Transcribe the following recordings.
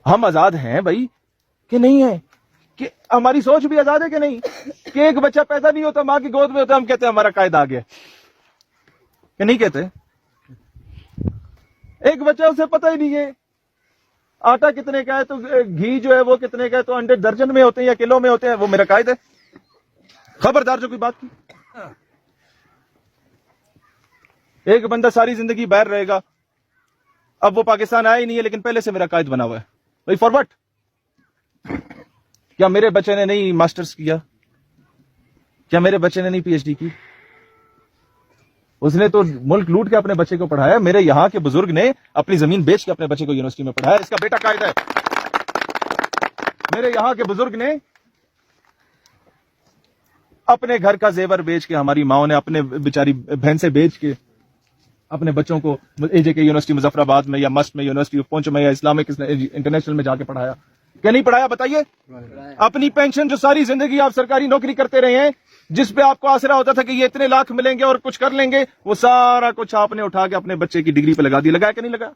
ہم آزاد ہیں بھائی کہ نہیں ہے؟ کہ ہماری سوچ بھی آزاد ہے کہ نہیں؟ کہ ایک بچہ پیدا نہیں ہوتا ماں کی گود میں ہوتا ہم کہتے ہیں ہمارا قائد آ گیا، کہ نہیں کہتے؟ ایک بچہ اسے پتہ ہی نہیں ہے آٹا کتنے کا ہے تو گھی جو ہے وہ کتنے کا ہے، تو انڈے درجن میں ہوتے ہیں یا کلو میں ہوتے ہیں، وہ میرا قائد ہے؟ خبردار جو کوئی بات کی۔ ایک بندہ ساری زندگی باہر رہے گا، اب وہ پاکستان آیا ہی نہیں ہے لیکن پہلے سے میرا قائد بنا ہوا ہے، بھائی فار وٹ؟ کیا میرے بچے نے نہیں ماسٹرز کیا؟ کیا میرے بچے نے نہیں پی ایچ ڈی کی؟ اس نے تو ملک لوٹ کے اپنے بچے کو پڑھایا۔ میرے یہاں کے بزرگ نے اپنی زمین بیچ کے اپنے بچے کو یونیورسٹی میں پڑھایا، اس کا بیٹا قائد ہے۔ میرے یہاں کے بزرگ نے اپنے گھر کا زیور بیچ کے، ہماری ماؤں نے اپنے بیچاری بھینسیں بیچ کے اپنے بچوں کو اے جے کے یونیورسٹی مظفر آباد میں یا مسٹ میں، یونیورسٹی آف پونچ میں یا اسلامک انٹرنیشنل میں جا کے پڑھایا، کہ نہیں پڑھایا؟ بتائیے۔ اپنی پینشن جو ساری زندگی آپ سرکاری نوکری کرتے رہے ہیں، جس پہ آپ کو آسرا ہوتا تھا کہ یہ اتنے لاکھ ملیں گے اور کچھ کر لیں گے، وہ سارا کچھ آپ نے اٹھا کے اپنے بچے کی ڈگری پہ لگا دیا۔ لگایا کہ نہیں لگا؟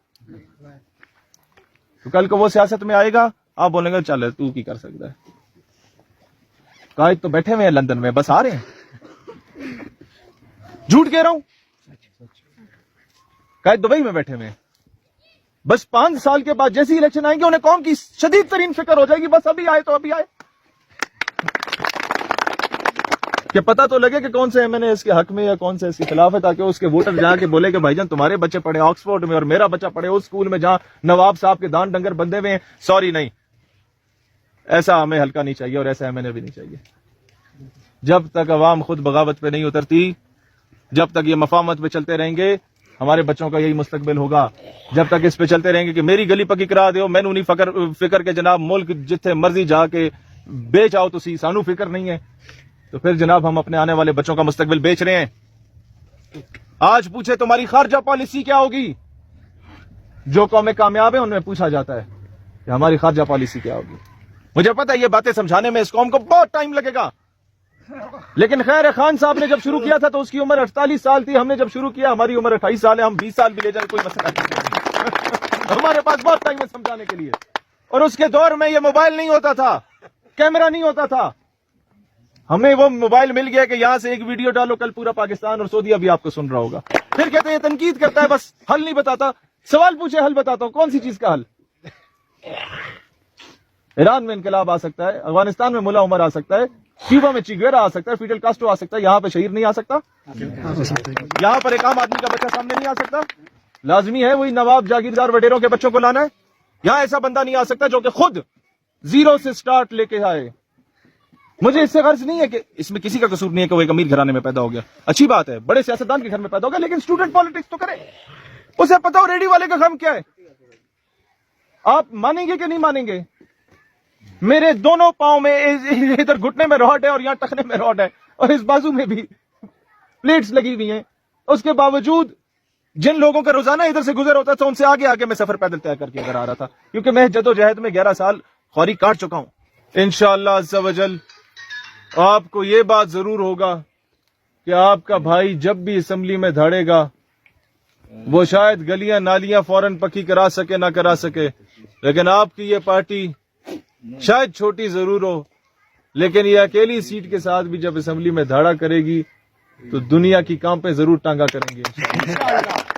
تو کل کو وہ سیاست میں آئے گا، آپ بولیں گے چل تو کی کر سکتا ہے، قائد تو بیٹھے ہوئے ہیں لندن میں، بس آ رہے ہیں۔ جھوٹ کہہ رہا ہوں؟ قائد دبئی میں بیٹھے ہوئے ہیں، بس 5 سال کے بعد جیسی الیکشن آئیں گے انہیں قوم کی شدید ترین فکر ہو جائے گی، بس ابھی آئے تو ابھی آئے، کہ پتہ تو لگے کہ کون سے ایم این اے اس کے حق میں یا کون سے اس کے خلاف ہے، تاکہ اس کے ووٹر جا کے بولے کہ بھائی جان تمہارے بچے پڑھے آکسفورڈ میں اور میرا بچہ پڑھے اس اسکول میں جہاں نواب صاحب کے دان ڈنگر بندے ہوئے ہیں۔ سوری نہیں، ایسا ہمیں ہلکا نہیں چاہیے اور ایسا ایم این اے بھی نہیں چاہیے۔ جب تک عوام خود بغاوت پہ نہیں اترتی، جب تک یہ مفاہمت پہ چلتے رہیں گے، ہمارے بچوں کا یہی مستقبل ہوگا۔ جب تک اس پہ چلتے رہیں گے کہ میری گلی پکی کرا دیو، میں نہیں فکر کے جناب ملک جتھے مرضی جا کے بیچ آؤ تسی، سانو فکر نہیں ہے، تو پھر جناب ہم اپنے آنے والے بچوں کا مستقبل بیچ رہے ہیں۔ آج پوچھے تمہاری خارجہ پالیسی کیا ہوگی، جو قومیں کامیاب ہیں ان میں پوچھا جاتا ہے کہ ہماری خارجہ پالیسی کیا ہوگی۔ مجھے پتا ہے یہ باتیں سمجھانے میں اس قوم کو بہت ٹائم لگے گا، لیکن خیر خان صاحب نے جب شروع کیا تھا تو اس کی عمر 48 سال تھی، ہم نے جب شروع کیا ہماری عمر 28 سال ہے، ہم 20 سال بھی لے جائیں کوئی مسئلہ نہیں، ہمارے پاس بہت ٹائم ہے سمجھانے کے لیے۔ اور اس کے دور میں یہ موبائل نہیں ہوتا تھا، کیمرہ نہیں ہوتا تھا، ہمیں وہ موبائل مل گیا کہ یہاں سے ایک ویڈیو ڈالو، کل پورا پاکستان اور سعودیہ بھی آپ کو سن رہا ہوگا۔ پھر کہتے ہیں یہ تنقید کرتا ہے، بس حل نہیں بتاتا، سوال پوچھے حل بتاتا ہوں، کون سی چیز کا حل؟ ایران میں انقلاب آ سکتا ہے، افغانستان میں ملا عمر آ سکتا ہے، کیوبا میں چیگویرا آ سکتا ہے، فیڈل کاسٹرو آ سکتا ہے، یہاں پہ شہیر نہیں آ سکتا؟ یہاں پر ایک عام آدمی کا بچہ سامنے نہیں آ سکتا؟ لازمی ہے وہی نواب جاگیردار وڈیروں کے بچوں کو لانا ہے؟ یہاں ایسا بندہ نہیں آ سکتا جو کہ خود زیرو سے سٹارٹ لے کے آئے۔ مجھے اس سے غرض نہیں ہے کہ اس میں کسی کا قصور نہیں ہے کہ وہ ایک امیر گھرانے میں پیدا ہو گیا، اچھی بات ہے، بڑے سیاستدان کے گھر میں پیدا ہو گیا، لیکن اسٹوڈنٹ پالیٹکس تو کرے، اسے پتا ہو ریڈی والے کا غم کیا ہے۔ آپ مانیں گے کہ نہیں مانیں گے؟ میرے دونوں پاؤں میں ادھر گھٹنے میں راڈ ہے اور یہاں ٹخنے میں راڈ ہے، اور اس بازو میں بھی پلیٹس لگی ہوئی ہیں، اس کے باوجود جن لوگوں کا روزانہ ادھر سے گزر ہوتا تھا ان سے آگے آگے میں سفر پیدل طے کر کے ادھر آ رہا تھا، کیونکہ میں جد و جہد میں 11 سال خواری کاٹ چکا ہوں۔ انشاءاللہ عز و جل آپ کو یہ بات ضرور ہوگا کہ آپ کا بھائی جب بھی اسمبلی میں دھاڑے گا، وہ شاید گلیاں نالیاں فوراً پکی کرا سکے نہ کرا سکے، لیکن آپ کی یہ پارٹی شاید چھوٹی ضرور ہو، لیکن یہ اکیلی سیٹ کے ساتھ بھی جب اسمبلی میں دھاڑا کرے گی تو دنیا کی کام پہ ضرور ٹانگا کریں گے انشاءاللہ۔